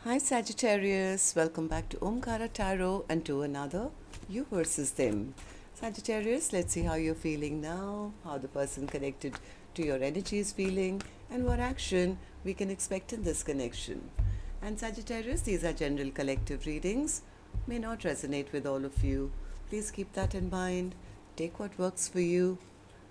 Hi Sagittarius, welcome back to Omkaratarot and to another You versus Them. Sagittarius, let's see how you're feeling now, how the person connected to your energy is feeling, and what action we can expect in this connection. And Sagittarius, these are general collective readings, may not resonate with all of you. Please keep that in mind. Take what works for you,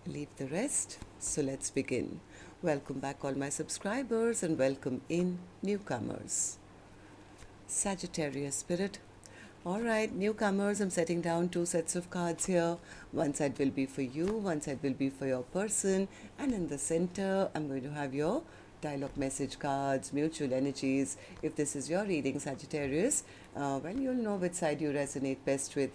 leave the rest. So let's begin. Welcome back, all my subscribers, and welcome in newcomers. Sagittarius spirit. All right, newcomers, I'm setting down two sets of cards here. One side will be for you, one side will be for your person, and in the center, I'm going to have your dialogue message cards, mutual energies. If this is your reading, Sagittarius, well, you'll know which side you resonate best with.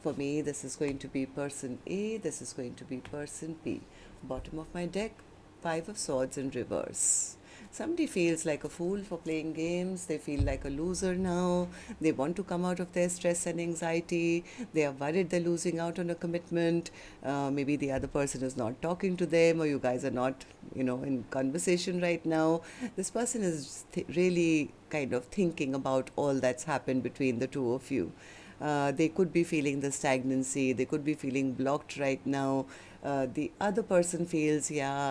For me, this is going to be person A, this is going to be person B. Bottom of my deck, Five of Swords in reverse. Somebody feels like a fool for playing games. They feel like a loser now. They want to come out of their stress and anxiety. They are worried they're losing out on a commitment. Maybe the other person is not talking to them, or you guys are not, in conversation right now. This person is really kind of thinking about all that's happened between the two of you. They could be feeling the stagnancy. They could be feeling blocked right now. The other person feels, this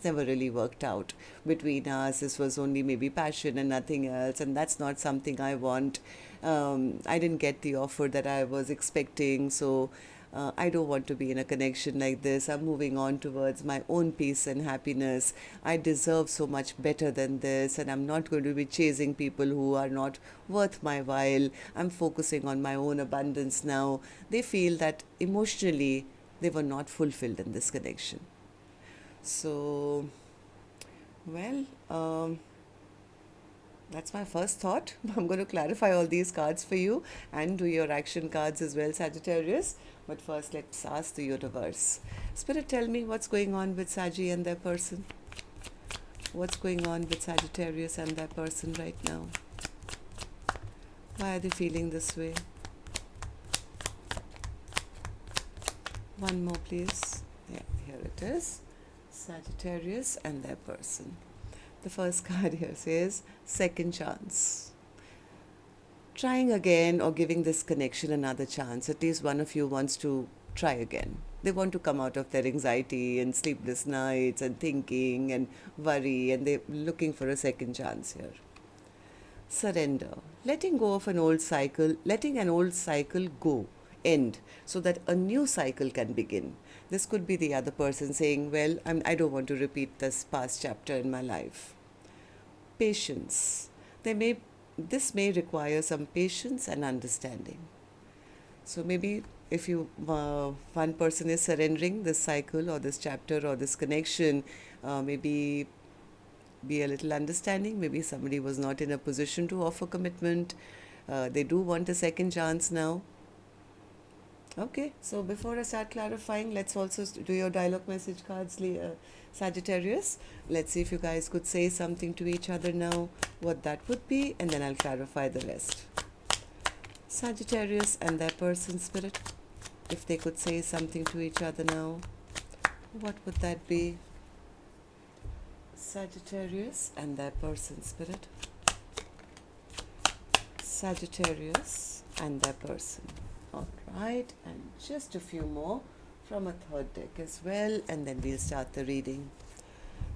never really worked out between us. This was only maybe passion and nothing else, and that's not something I want. I didn't get the offer that I was expecting, so I don't want to be in a connection like this. I'm moving on towards my own peace and happiness. I deserve so much better than this, and I'm not going to be chasing people who are not worth my while. I'm focusing on my own abundance now. They feel that emotionally they were not fulfilled in this connection. So, well, that's my first thought. I'm going to clarify all these cards for you and do your action cards as well, Sagittarius. But first, let's ask the universe. Spirit, tell me what's going on with Saggy and their person. What's going on with Sagittarius and their person right now? Why are they feeling this way? One more, please. Yeah, here it is. Sagittarius and their person. The first card here says second chance. Trying again or giving this connection another chance. At least one of you wants to try again. They want to come out of their anxiety and sleepless nights and thinking and worry, and they're looking for a second chance here. Surrender. Letting go of an old cycle, letting an old cycle go, end, so that a new cycle can begin. This could be the other person saying, well, I don't want to repeat this past chapter in my life. Patience. This may require some patience and understanding. So maybe if one person is surrendering this cycle or this chapter or this connection, maybe be a little understanding. Maybe somebody was not in a position to offer commitment. They do want a second chance now. Okay, so before I start clarifying, let's also do your dialogue message cards, Sagittarius. Let's see if you guys could say something to each other now, what that would be, and then I'll clarify the rest. Sagittarius and their person, spirit, if they could say something to each other now, what would that be? Sagittarius and their person, spirit. Sagittarius and their person. All right, and just a few more from a third deck as well, and then we'll start the reading.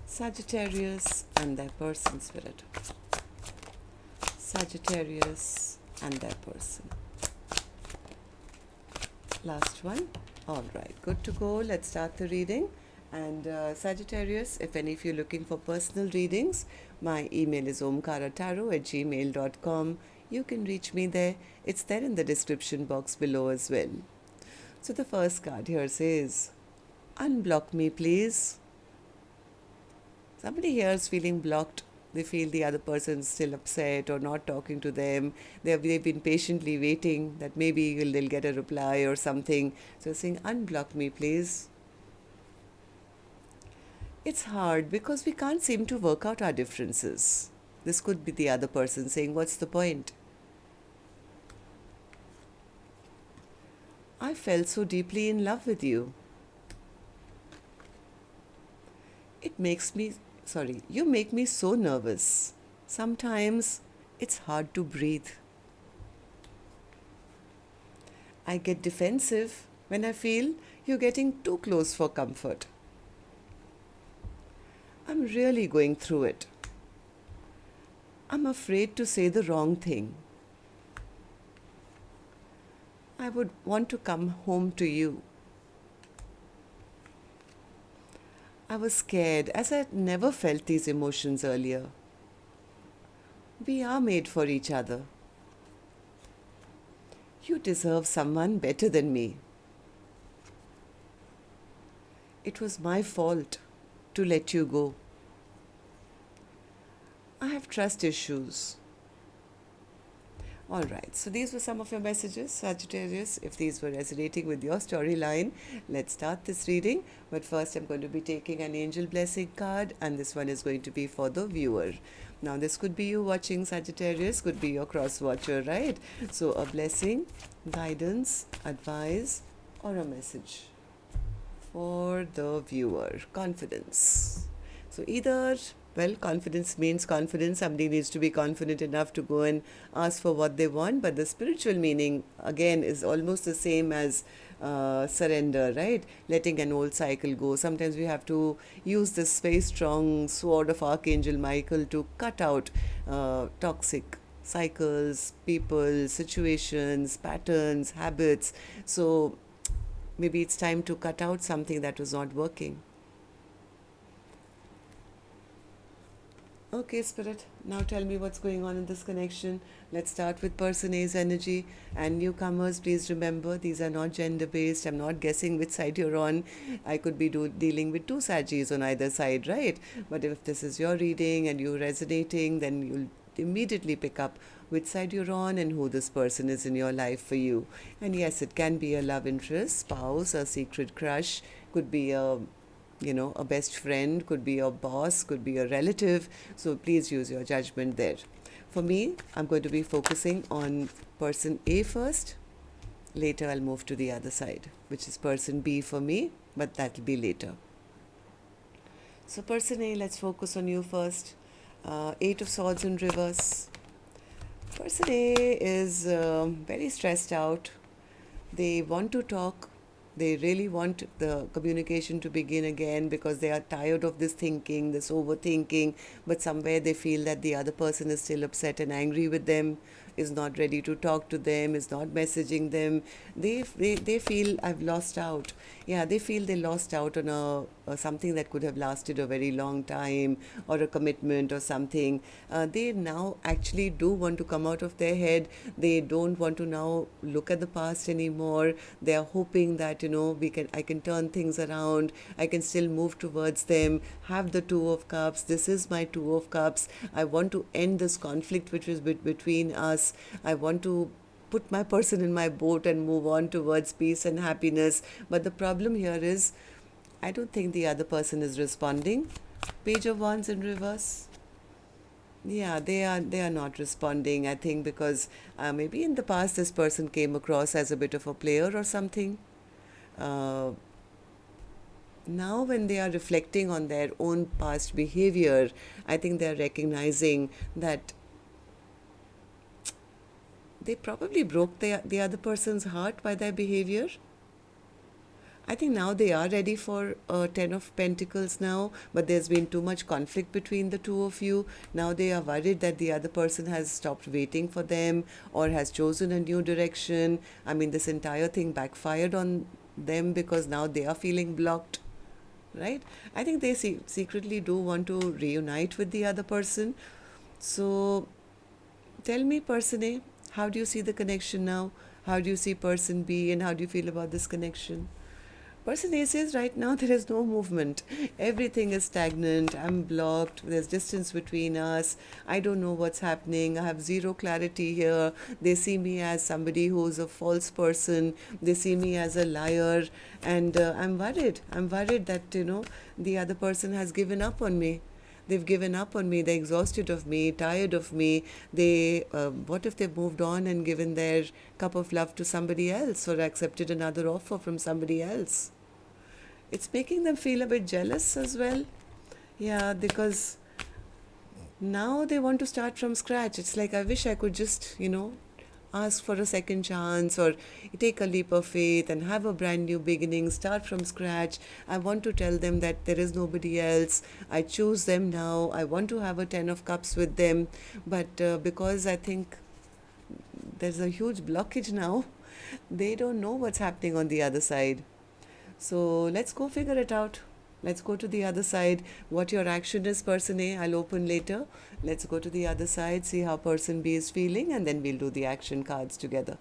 Sagittarius and their person, spirit. Sagittarius and their person. Last one. All right, good to go. Let's start the reading. And Sagittarius, if any of you are looking for personal readings, my email is omkaratarot@gmail.com. You can reach me there. It's there in the description box below as well. So the first card here says, unblock me, please. Somebody here is feeling blocked. They feel the other person is still upset or not talking to them. They've been patiently waiting that maybe they'll get a reply or something. So saying, unblock me, please. It's hard because we can't seem to work out our differences. This could be the other person saying, what's the point? I fell so deeply in love with you. You make me so nervous. Sometimes it's hard to breathe. I get defensive when I feel you're getting too close for comfort. I'm really going through it. I'm afraid to say the wrong thing. I would want to come home to you. I was scared as I had never felt these emotions earlier. We are made for each other. You deserve someone better than me. It was my fault to let you go. I have trust issues. Alright, so these were some of your messages, Sagittarius. If these were resonating with your storyline, let's start this reading. But first, I'm going to be taking an angel blessing card, and this one is going to be for the viewer. Now, this could be you watching, Sagittarius, could be your cross watcher, right? So, a blessing, guidance, advice, or a message for the viewer. Confidence. So, either, well, confidence means confidence. Somebody needs to be confident enough to go and ask for what they want. But the spiritual meaning, again, is almost the same as surrender, right? Letting an old cycle go. Sometimes we have to use this very strong sword of Archangel Michael to cut out toxic cycles, people, situations, patterns, habits. So maybe it's time to cut out something that was not working. Okay, Spirit, now tell me what's going on in this connection. Let's start with person A's energy. And newcomers, please remember, these are not gender-based. I'm not guessing which side you're on. I could be dealing with two Sagis on either side, right? But if this is your reading and you're resonating, then you'll immediately pick up which side you're on and who this person is in your life for you. And yes, it can be a love interest, spouse, a secret crush, could be a best friend, could be a boss, could be a relative. So please use your judgment there. For me, I'm going to be focusing on person A first. Later, I'll move to the other side, which is person B for me, but that'll be later. So person A, let's focus on you first. Eight of Swords in reverse. Person A is very stressed out. They want to talk. They really want the communication to begin again because they are tired of this thinking, this overthinking, but somewhere they feel that the other person is still upset and angry with them, is not ready to talk to them, is not messaging them. They feel I've lost out. Yeah, they feel they lost out on a something that could have lasted a very long time, or a commitment or something. They now actually do want to come out of their head. They don't want to now look at the past anymore. They are hoping that I can turn things around. I can still move towards them. Have the Two of Cups. This is my Two of Cups. I want to end this conflict which is between us. I want to put my person in my boat and move on towards peace and happiness. But the problem here is, I don't think the other person is responding. Page of Wands in reverse. Yeah, they are not responding. I think because maybe in the past this person came across as a bit of a player or something. Now when they are reflecting on their own past behavior, I think they are recognizing that they probably broke the other person's heart by their behavior. I think now they are ready for Ten of Pentacles now, but there's been too much conflict between the two of you. Now they are worried that the other person has stopped waiting for them or has chosen a new direction. I mean, this entire thing backfired on them because now they are feeling blocked, right? I think they secretly do want to reunite with the other person. So tell me, person A, how do you see the connection now? How do you see person B, and how do you feel about this connection? Person A says right now there is no movement. Everything is stagnant. I'm blocked. There's distance between us. I don't know what's happening. I have zero clarity here. They see me as somebody who's a false person. They see me as a liar. And I'm worried. I'm worried that, the other person has given up on me. They've given up on me. They're exhausted of me, tired of me. What if they've moved on and given their cup of love to somebody else or accepted another offer from somebody else? It's making them feel a bit jealous as well. Yeah, because Now they want to start from scratch. It's like, I wish I could just, ask for a second chance, or take a leap of faith and have a brand new beginning, start from scratch. I want to tell them that there is nobody else. I choose them now. I want to have a 10 of cups with them. But because I think there's a huge blockage now, they don't know what's happening on the other side. So let's go figure it out. Let's go to the other side. What your action is, person A, I'll open later. Let's go to the other side, see how person B is feeling, and then we'll do the action cards together.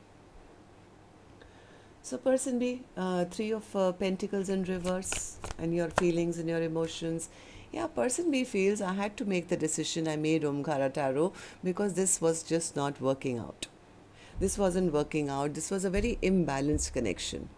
So person B, Three of Pentacles in reverse, and your feelings and your emotions. Yeah, person B feels, I had to make the decision. I made Omkaratarot because this was just not working out. This wasn't working out. This was a very imbalanced connection.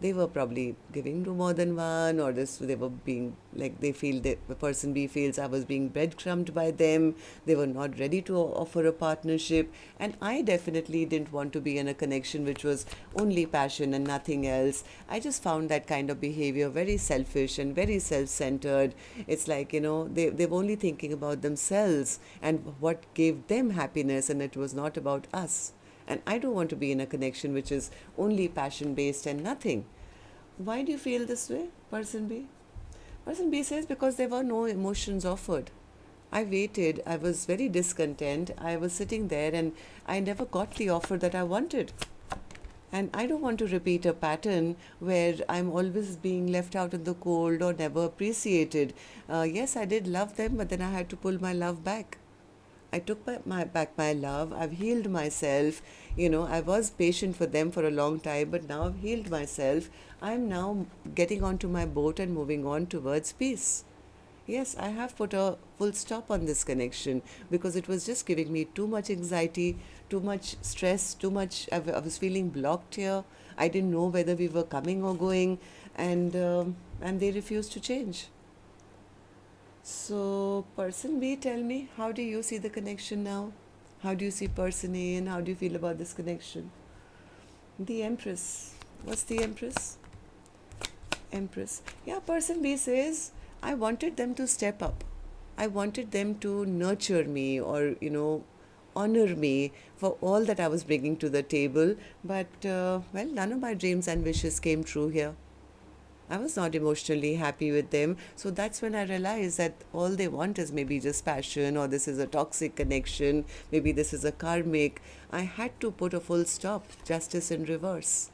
They were probably giving to more than one, or they were being like, they feel that the person B feels I was being breadcrumbed by them. They were not ready to offer a partnership, and I definitely didn't want to be in a connection which was only passion and nothing else. I just found that kind of behavior very selfish and very self-centered. It's like, they were only thinking about themselves and what gave them happiness, and it was not about us. And I don't want to be in a connection which is only passion-based and nothing. Why do you feel this way, person B? Person B says, because there were no emotions offered. I waited. I was very discontent. I was sitting there and I never got the offer that I wanted. And I don't want to repeat a pattern where I'm always being left out in the cold or never appreciated. Yes, I did love them, but then I had to pull my love back. I took back my love. I've healed myself. I was patient for them for a long time, but now I've healed myself. I'm now getting onto my boat and moving on towards peace. Yes, I have put a full stop on this connection because it was just giving me too much anxiety, too much stress, too much. I was feeling blocked here. I didn't know whether we were coming or going, and they refused to change. So, person B, tell me, how do you see the connection now? How do you see person A, and how do you feel about this connection? The Empress. What's the Empress? Empress. Yeah, person B says, I wanted them to step up. I wanted them to nurture me, or, honor me for all that I was bringing to the table. But, none of my dreams and wishes came true here. I was not emotionally happy with them. So that's when I realized that all they want is maybe just passion, or this is a toxic connection, maybe this is a karmic. I had to put a full stop, justice in reverse.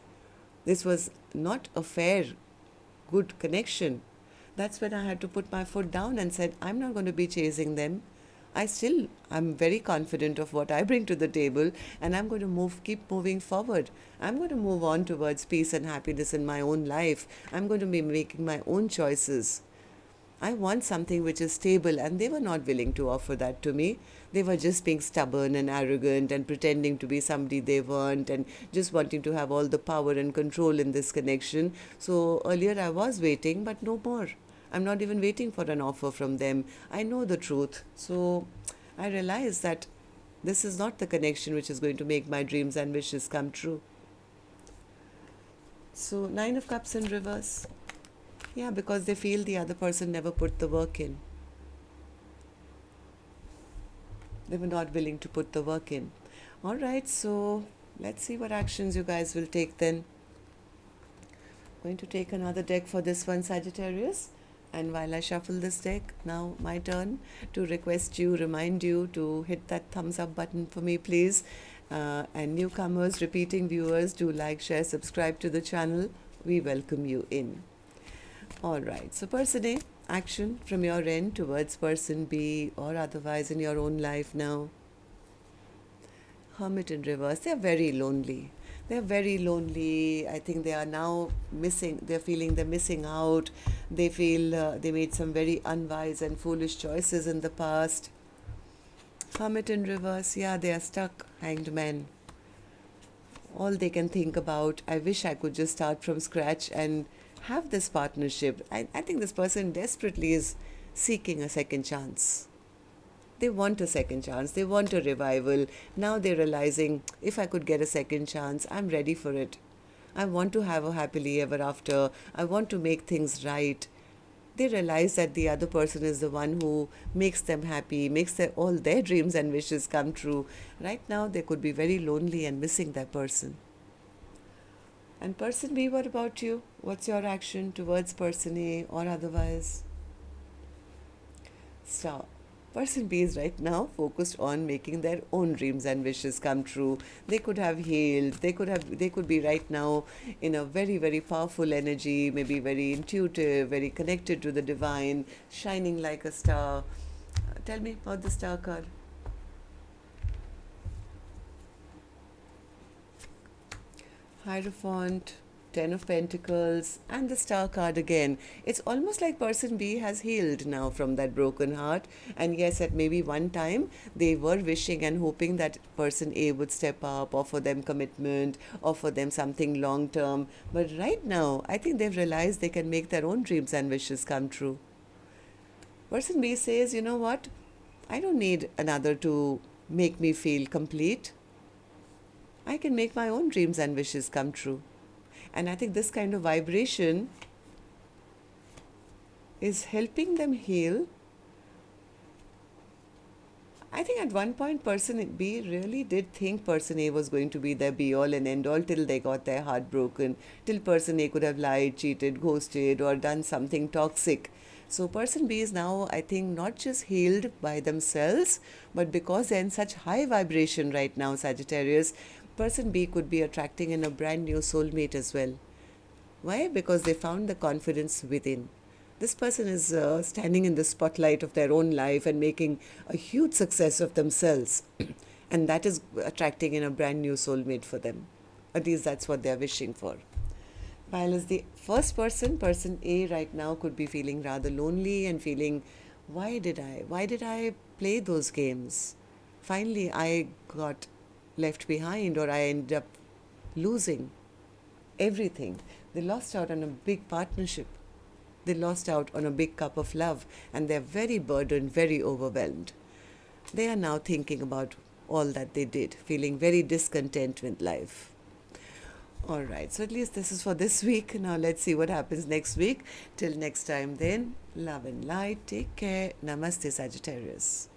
This was not a fair, good connection. That's when I had to put my foot down and said, I'm not going to be chasing them. I'm very confident of what I bring to the table, and I'm going to keep moving forward. I'm going to move on towards peace and happiness in my own life. I'm going to be making my own choices. I want something which is stable, and they were not willing to offer that to me. They were just being stubborn and arrogant and pretending to be somebody they weren't, and just wanting to have all the power and control in this connection. So earlier I was waiting, but no more. I'm not even waiting for an offer from them. I know the truth. So I realize that this is not the connection which is going to make my dreams and wishes come true. So 9 of Cups in reverse. Yeah, because they feel the other person never put the work in. They were not willing to put the work in. All right, so let's see what actions you guys will take then. Going to take another deck for this one, Sagittarius. And while I shuffle this deck, now my turn to remind you to hit that thumbs up button for me, please. And newcomers, repeating viewers, do like, share, subscribe to the channel. We welcome you in. All right, so person A, action from your end towards person B, or otherwise in your own life now. Hermit in reverse. They are very lonely. They're very lonely. I think they are now they're feeling they're missing out. They feel they made some very unwise and foolish choices in the past. Hermit in reverse. Yeah, they are stuck. Hanged man. All they can think about, I wish I could just start from scratch and have this partnership. I think this person desperately is seeking a second chance. They want a second chance. They want a revival. Now they're realizing, if I could get a second chance, I'm ready for it. I want to have a happily ever after. I want to make things right. They realize that the other person is the one who makes them happy, makes all their dreams and wishes come true. Right now, they could be very lonely and missing that person. And person B, what about you? What's your action towards person A or otherwise? So, person B is right now focused on making their own dreams and wishes come true. They could have healed. They could be right now in a very, very powerful energy, maybe very intuitive, very connected to the divine, shining like a star. Tell me about the star card. Hierophant, Ten of Pentacles, and the Star card again. It's almost like person B has healed now from that broken heart. And yes, at maybe one time they were wishing and hoping that person A would step up, offer them commitment, offer them something long term. But right now, I think they've realized they can make their own dreams and wishes come true. Person B says, you know what? I don't need another to make me feel complete. I can make my own dreams and wishes come true. And I think this kind of vibration is helping them heal. I think at one point, person B really did think person A was going to be their be all and end all till they got their heart broken, till person A could have lied, cheated, ghosted, or done something toxic. So, person B is now, I think, not just healed by themselves, but because they're in such high vibration right now, Sagittarius, person B could be attracting in a brand new soulmate as well. Why? Because they found the confidence within. This person is standing in the spotlight of their own life and making a huge success of themselves. And that is attracting in a brand new soulmate for them. At least that's what they're wishing for. While as the first person, person A right now could be feeling rather lonely and feeling, why did I play those games? Finally, I got left behind, or I ended up losing everything. They lost out on a big partnership. They lost out on a big cup of love, and they're very burdened, very overwhelmed. They are now thinking about all that they did, feeling very discontent with life. All right, so at least this is for this week. Now let's see what happens next week. Till next time then, love and light. Take care. Namaste, Sagittarius.